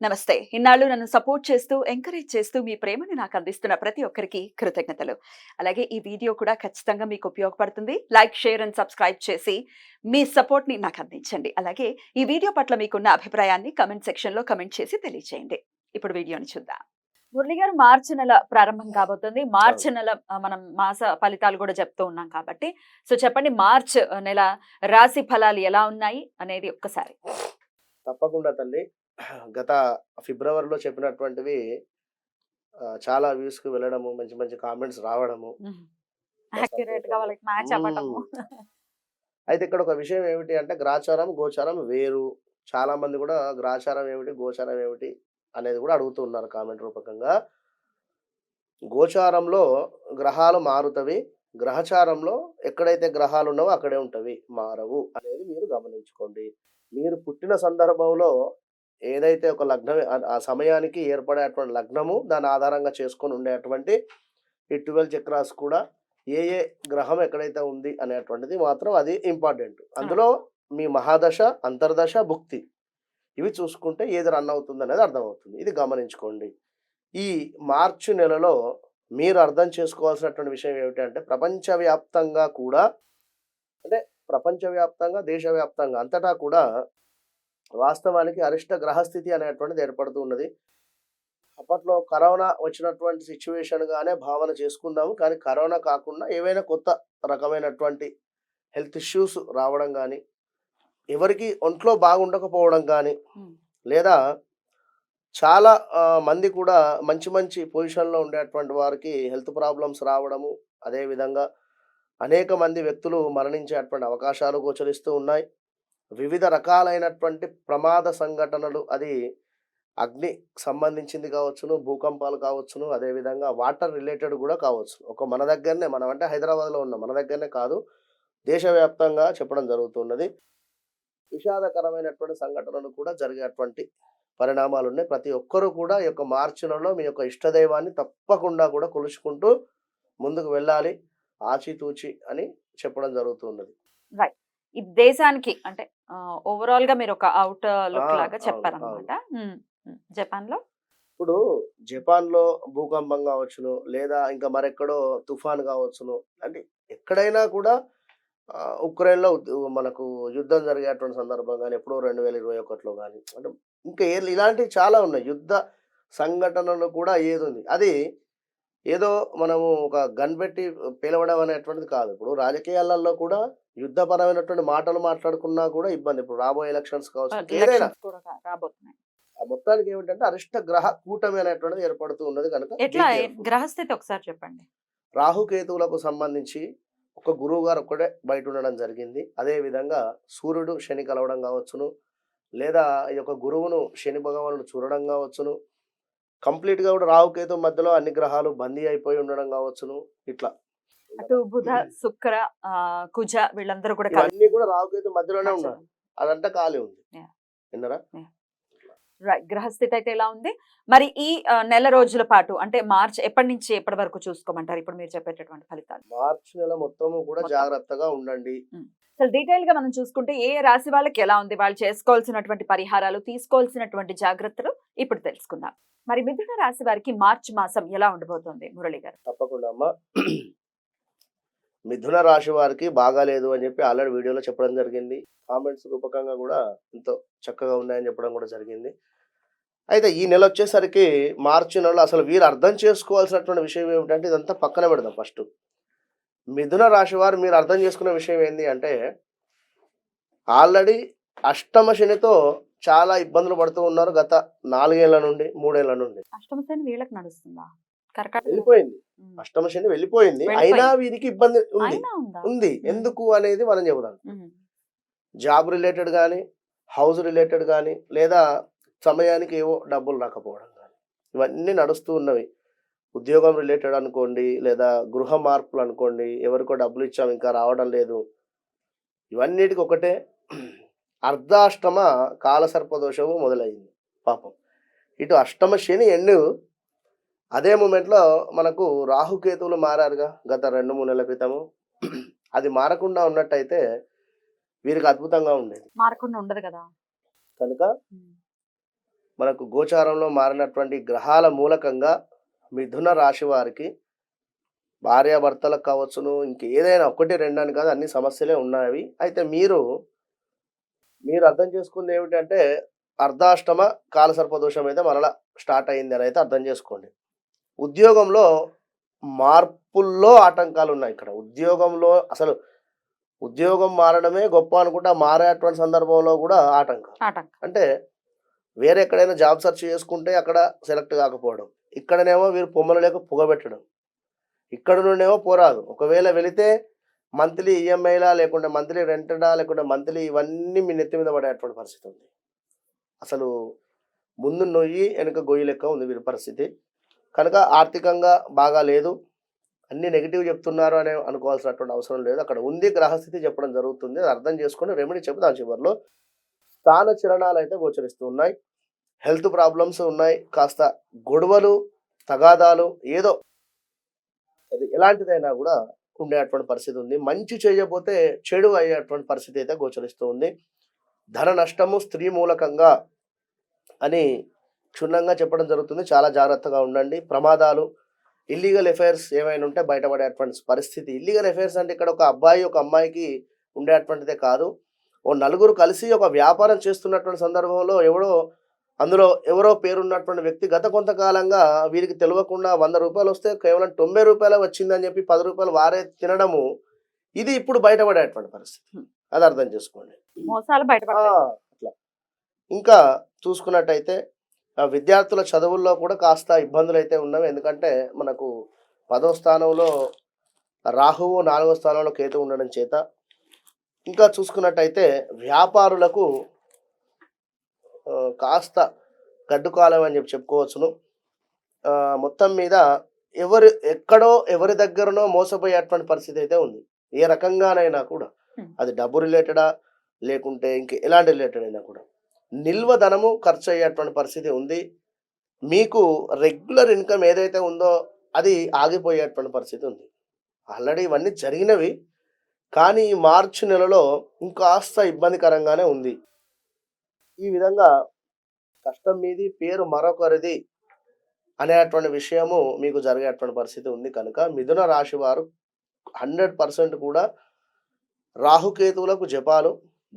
నమస్తే. ఇన్నాళ్ళు నన్ను సపోర్ట్ చేస్తూ, ఎంకరేజ్ చేస్తూ మీ ప్రేమని నాకు అందిస్తున్న ప్రతి ఒక్కరికి కృతజ్ఞతలు. అలాగే ఈ వీడియో కూడా ఖచ్చితంగా మీకు ఉపయోగపడుతుంది. లైక్, షేర్ అండ్ సబ్స్క్రైబ్ చేసి మీ సపోర్ట్‌ని నాకు అందించండి. అలాగే ఈ వీడియో పట్ల మీకున్న అభిప్రాయాన్ని కామెంట్ సెక్షన్‌లో కామెంట్ చేసి తెలియజేయండి. ఇప్పుడు వీడియోని చూద్దాం. మురళి గారు, మార్చి నెల ప్రారంభం కాబోతుంది. మార్చి అవును. నెల మనం మాస ఫలితాలు కూడా చెప్తూ ఉన్నాం కాబట్టి, సో చెప్పండి, మార్చ్ నెల రాశి ఫలాలు ఎలా ఉన్నాయి అనేది ఒక్కసారి. తప్పకుండా తల్లి. గత ఫిబ్రవరిలో చెప్పినటువంటివి చాలా వ్యూస్‌కి వెళ్ళడము, మంచి మంచి కామెంట్స్ రావడము, హ్మ్. మా యాక్యురేట్‌గా సపోర్టని. వాళ్ళకి మ్యాచ్ హ్మ్. అవ్వటము. అయితే ఇక్కడ ఒక విషయం ఏమిటి అంటే గ్రాచారం, గోచారం వేరు. చాలామంది గూడా గ్రాచారం ఏమిటి, గోచారం ఏమిటి అనేది గూడా అడుగుతూ ఉన్నారు కామెంట్ రూపకంగా. గోచారంలో గ్రహాలు మారుతవి. గ్రహచారంలో ఎక్కడైతే గ్రహాలున్నావో అక్కడే ఉంటవి. మారవు అనేది మీరు గమనించుకోండి. మీరు పుట్టిన సందర్భంలో ఏదైతే ఒక లగ్నం ఆ సమయానికి ఏర్పడేటువంటి లగ్నము, దాన్ని ఆధారంగా చేసుకొని ఉండేటువంటి ఈ 12 చక్రాస్ కూడా ఏ ఏ గ్రహం ఎక్కడైతే ఉంది అనేటువంటిది మాత్రం అది ఇంపార్టెంట్. రైట్. అందులో మీ మహాదశ, అంతర్దశ, భుక్తి ఇవి చూసుకుంటే ఏది రన్ అవుతుందనేది అర్థమవుతుంది. ఇది గమనించుకోండి. ఈ మార్చి నెలలో మీరు అర్థం చేసుకోవాల్సినటువంటి విషయం ఏమిటంటే ప్రపంచవ్యాప్తంగా కూడా అంటే ప్రపంచవ్యాప్తంగా, దేశవ్యాప్తంగా అంతటా కూడా వాస్తవానికి అరిష్ట గ్రహస్థితి అనేటువంటిది ఏర్పడుతూ ఉన్నది. అప్పట్లో కరోనా వచ్చినటువంటి సిట్యుయేషన్‌గానే భావన చేసుకుందాము. కానీ కరోనా కాకుండా ఏవైనా కొత్త రకమైనటువంటి హెల్త్ ఇష్యూస్ రావడం గానీ, ఎవరికీ ఒంట్లో బాగుండకపోవడం గానీ, హ్మ్. లేదా చాలా మంది కూడా మంచి మంచి పొజిషన్‌లో ఉండేటువంటి వారికి హెల్త్ ప్రాబ్లమ్స్ రావడము, అదే విధంగా అనేక మంది వ్యక్తులు మరణించేటువంటి అవకాశాలు గోచరిస్తూ ఉన్నాయి. వివిధ రకాలైనటువంటి ప్రమాద సంఘటనలు అది అగ్ని సంబంధించింది కావచ్చును, భూకంపాలు కావచ్చును, అదే విధంగా వాటర్ రిలేటెడ్ గూడా కావచ్చు. మన దగ్గరనే మనం అంటే హైదరాబాద్‌లో ఉన్నాం. మన దగ్గరనే కాదు, దేశవ్యాప్తంగా చెప్పడం జరుగుతున్నది. విషాదకరమైనటువంటి సంఘటనలు కూడా జరిగేటువంటి పరిణామాలున్నాయి. ప్రతి ఒక్కరు కూడా ఈ యొక్క మార్చి నెలలో మీ యొక్క ఇష్టదైవాన్ని తప్పకుండా కూడా కొలుచుకుంటూ ముందుకు వెళ్ళాలి. ఆచితూచి అని చెప్పడం జరుగుతున్నది. రైట్. ఈ దేశానికి అంటే ఓవరాల్‌గా మీరొక ఔట్ ఆ! లుక్ లాగా అవును. అవును. చెప్పారనమాట. హ్మ్. హ్మ్. జపాన్‌లో? ఇప్పుడు జపాన్‌లో భూకంపం గావచ్చును, లేదా ఇంకా మరెక్కడో తుఫాన్ గావచ్చును. అంటే ఎక్కడైనా కూడా ఉక్రెయిన్‌లో మనకు యుద్ధం జరిగేటువంటి సందర్భం గాని, ఎప్పుడో 2021లో గాని, అంటే ఇంకా ఇలాంటివి చాలా ఉన్నాయి. యుద్ధ సంఘటనలు కూడా ఏదుంది. అది ఏదో మనము ఒక గన్ పెట్టి పేలవడం అనేటువంటిది కాదు. ఇప్పుడు రాజకీయాలలో కూడా యుద్ధపరమైనటువంటి మాటలు మాట్లాడుకున్నా కూడా ఇబ్బంది. ఇప్పుడు రాబోయే ఎలక్షన్స్ కావచ్చు, ఇంకేదైనా. ఎలక్షన్స్ కూడా రాబోతున్నాయి. ఆ మొత్తానికి ఏమిటంటే అరిష్ట గ్రహ కూటమి అనేటువంటిది ఏర్పడుతూ ఉన్నది కనుక బీ ఎట్లా కేర్‌ఫుల్. గ్రహస్థితి ఒకసారి చెప్పండి? రాహుకేతువులకు సంబంధించి ఒక గురువుగారు ఒక్కడే బయట ఉండడం జరిగింది. అదే విధంగా సూర్యుడు, శని కలవడం కావచ్చును, లేదా ఈ యొక్క గురువును శని భగవానుడు చూడడం కావచ్చును. కంప్లీట్‌గా కూడా రాహుకేతు మధ్యలో అన్ని గ్రహాలు బందీ అయిపోయి ఉండడం కావచ్చును. ఇట్లా అటు బుధ, శుక్ర, కుజ వీళ్ళందరూ కూడా కలిసి ఇవన్నీ కూడా రాహుకేతు మధ్యలోనే ఉన్నారు. నచ్చడం. అదంతా ఖాళీ ఉంది. యాహ్! విన్నారా? యాహ్! రైట్. గ్రహస్థితి అయితే ఎలా ఉంది? మరి ఈ నెల రోజుల పాటు అంటే మార్చ్ ఎప్పటి నుంచి ఎప్పటి వరకు చూసుకోమంటారు? ఇప్పుడు మీరు చెప్పేటటువంటి ఫలితాలు మార్చి నెల మొత్తము కూడా మొత్తం. జాగ్రత్తగా ఉండండి. హ్మ్. అసలు డీటెయిల్‌గా మనం చూసుకుంటే ఏ రాశి వాళ్ళకి ఎలా ఉంది? వాళ్ళు చేసుకోవాల్సినటువంటి పరిహారాలు, తీసుకోవాల్సినటువంటి జాగ్రత్తలు ఇప్పుడు తెలుసుకుందాం. మరి మిథున రాశి వారికి మార్చి మాసం ఎలా ఉండబోతోంది మురళి గారు? తప్పకుండా అమ్మా. మిథున రాశి వారికి బాగాలేదు అని చెప్పి ఆల్రెడీ వీడియోలో చెప్పడం జరిగింది. కామెంట్స్ రూపకంగా గూడా ఎంతో చక్కగా ఉన్నాయని చెప్పడం గూడా జరిగింది. అయితే ఈ నెలొచ్చేసరికి మార్చి నెలలో అసలు వీరు అర్థం చేసుకోవాల్సినటువంటి విషయం ఏమిటంటే ఇదంతా పక్కన పెడదాం ఫస్టు. మిథున రాశి వారు మీరు అర్థం చేసుకున్న విషయం ఏంది అంటే, ఆల్రెడీ అష్టమ శనితో చాలా ఇబ్బందులు పడుతూ ఉన్నారు గత 4 ఏళ్ల నుండి, 3 ఏళ్ల నుండి. అష్టమ శని వీళ్ళకి నడుస్తుందా? కర్కాటక రాశి. వెళ్ళిపోయింది. హ్మ్. అష్టమ శని వెళ్ళిపోయింది. అయినా వెళ్ళిపోయింది. వీరికి ఇబ్బంది ఉంది. అయినా ఉందా? ఉంది. హ్మ్. ఎందుకు అనేది మనం చెబుదాం. హ్మ్. జాబ్ రిలేటెడ్ గానీ, హౌస్ రిలేటెడ్ గానీ, లేదా సమయానికి ఏవో డబ్బులు రాకపోవడం గానీ, ఇవన్నీ నడుస్తూ ఉన్నవి. ఉద్యోగం రిలేటెడ్ అనుకోండి, లేదా గృహ మార్పులనుకోండి, ఎవరికో డబ్బులిచ్చాం ఇంకా రావడం లేదు. ఇవన్నిటికి ఒకటే అర్ధాష్టమ కాలసర్పదోషము మొదలైంది పాపం. ఇటు అష్టమ శని అదే మూమెంట్‌లో మనకు రాహుకేతువులు మారారుగా గత 2, 3 నెలల క్రితము. అది మారకుండా ఉన్నట్టయితే వీరికి అద్భుతంగా ఉండేది. మారకుండా ఉండదు కదా! కనుక హ్మ్. మనకు గోచారంలో మారినటువంటి గ్రహాల మూలకంగా మిథున రాశి వారికి భార్యాభర్తలకు కావచ్చును, ఇంకేదైనా 1, 2 అని కాదు, అన్ని సమస్యలే ఉన్నాయి. అయితే మీరు అర్థం చేసుకుంది ఏమిటంటే, అర్ధాష్టమ కాలసర్పదోషం అయితే మరలా స్టార్ట్ అయింది అని అయితే అర్థం చేసుకోండి. ఉద్యోగంలో మార్పుల్లో ఆటంకాలున్నాయి ఇక్కడ. ఉద్యోగంలో అసలు ఉద్యోగం మారడమే గొప్ప అనుకుంటే, ఆ మారేటువంటి సందర్భంలో కూడా ఆటంకాలు. ఆటంకం. అంటే వేరే ఎక్కడైనా జాబ్ సెర్చ్ చేసుకుంటే అక్కడ సెలెక్ట్ కాకపోవడం. ఇక్కడనేమో వీరు పొమ్మలు లేక పుగబెట్టడం. ఇక్కడ నుండేమో పోరాదు. ఒకవేళ వెళితే మంత్లీ ఈఎంఐలా, లేకుంటే మంత్లీ రెంటడా, లేకుంటే మంత్లీ ఇవన్నీ మీ నెత్తి మీద పడేటువంటి పరిస్థితి ఉంది. అసలు ముందు నొయ్యి వెనుక గొయ్యి లెక్క ఉంది వీరి పరిస్థితి. కనుక ఆర్థికంగా బాగా లేదు, అన్ని నెగిటివ్ చెప్తున్నారు అని అనుకోవాల్సినటువంటి అవసరం లేదు. అక్కడ ఉంది గ్రహస్థితి చెప్పడం జరుగుతుంది. అది అర్థం చేసుకొని రెమెడీ చెప్తాం. చివరిలో స్థాన చలనాలు అయితే గోచరిస్తూ ఉన్నాయి. హెల్త్ ప్రాబ్లమ్స్ ఉన్నాయి. కాస్త గొడవలు, తగాదాలు, ఏదో అది ఎలాంటిదైనా కూడా ఉండేటువంటి పరిస్థితి ఉంది. మంచి చేయకపోతే చెడు అయ్యేటువంటి పరిస్థితి అయితే గోచరిస్తూ ఉంది. ధన నష్టము స్త్రీ మూలకంగా అని క్షుణ్ణంగా చెప్పడం జరుగుతుంది. చాలా జాగ్రత్తగా ఉండండి. ప్రమాదాలు, ఇల్లీగల్ అఫైర్స్ ఏమైనా ఉంటే బయటపడేటువంటి పరిస్థితి. ఇల్లీగల్ అఫైర్స్ అంటే ఇక్కడ ఒక అబ్బాయి ఒక అమ్మాయికి ఉండేటువంటిదే కాదు, ఓ నలుగురు కలిసి ఒక వ్యాపారం చేస్తున్నటువంటి సందర్భంలో అందులో ఎవరో పేరున్నటువంటి వ్యక్తి గత కొంతకాలంగా వీరికి తెలియకుండా 100 రూపాయలు వస్తే కేవలం 90 రూపాయలు వచ్చిందని చెప్పి 10 రూపాయలు వారే తినడము, ఇది ఇప్పుడు బయటపడేటువంటి పరిస్థితి. అది అర్థం చేసుకోండి. మోసాలు బయటపడతాయి. అట్లా ఇంకా చూసుకున్నట్టయితే విద్యార్థుల చదువుల్లో కూడా కాస్త ఇబ్బందులు అయితే ఉన్నవి. ఎందుకంటే మనకు 10వ స్థానంలో రాహువు, 4వ స్థానంలో కేతు ఉండడం చేత. ఇంకా చూసుకున్నట్టయితే వ్యాపారులకు కాస్త గడ్డు కాలం అని చెప్పుకోవచ్చును. మొత్తం మీద ఎక్కడో ఎవరి దగ్గరనో మోసపోయేటువంటి పరిస్థితి అయితే ఉంది. ఏ రకంగానైనా కూడా, అది డబ్బు రిలేటెడా లేకుంటే ఇంక ఎలాంటి రిలేటెడ్ అయినా కూడా నిల్వ ధనము ఖర్చు అయ్యేటువంటి పరిస్థితి ఉంది. మీకు రెగ్యులర్ ఇన్కమ్ ఏదైతే ఉందో అది ఆగిపోయేటువంటి పరిస్థితి ఉంది. ఆల్రెడీ ఇవన్నీ జరిగినవి, కానీ ఈ మార్చి నెలలో ఇంకాస్త ఇబ్బందికరంగానే ఉంది. ఈ విధంగా కష్టం మీది, పేరు మరొకరిది అనేటువంటి విషయము మీకు జరిగేటువంటి పరిస్థితి ఉంది. కనుక మిథున రాశి వారు 100% కూడా రాహుకేతువులకు జపాలు,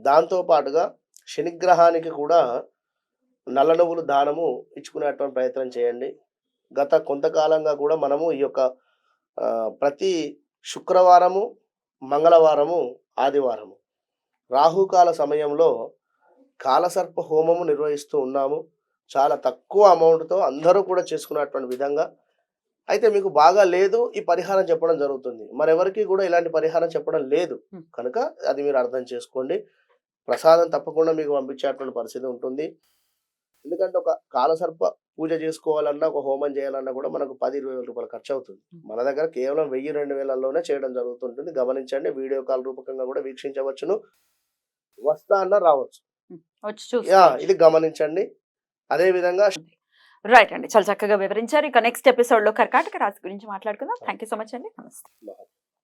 దాంతోపాటుగా శనిగ్రహానికి కూడా నల్ల నువ్వులు దానము ఇచ్చుకునేటువంటి ప్రయత్నం చేయండి. గత కొంతకాలంగా కూడా మనము ఈ యొక్క ప్రతి శుక్రవారము, మంగళవారము, ఆదివారము రాహుకాల సమయంలో కాలసర్ప హోమము నిర్వహిస్తూ ఉన్నాము. చాలా తక్కువ అమౌంట్తో అందరూ కూడా చేసుకున్నటువంటి విధంగా. అయితే మీకు బాగా లేదు, ఈ పరిహారం చెప్పడం జరుగుతుంది. మరెవరికి కూడా ఇలాంటి పరిహారం చెప్పడం లేదు. కనుక అది మీరు అర్థం చేసుకోండి. ప్రసాదం తప్పకుండా మీకు పంపించేటువంటి పరిస్థితి ఉంటుంది. ఎందుకంటే ఒక కాలసర్ప పూజ చేసుకోవాలన్నా, ఒక హోమం చేయాలన్నా కూడా మనకు 10-20 రూపాయలు ఖర్చు అవుతుంది. మన దగ్గర కేవలం 1000-2000లోనే చేయడం జరుగుతుంటుంది. గమనించండి. వీడియో కాల్ రూపకంగా కూడా వీక్షించవచ్చును. వస్తా అన్న రావచ్చు. ఇది గమనించండి. అదే విధంగా రైట్ అండి, చాలా చక్కగా వివరించారు. ఇక నెక్స్ట్ ఎపిసోడ్ లో కర్కాటక రాశి గురించి మాట్లాడుకుందాం. థ్యాంక్ యూ సో మచ్ అండి. నమస్తే.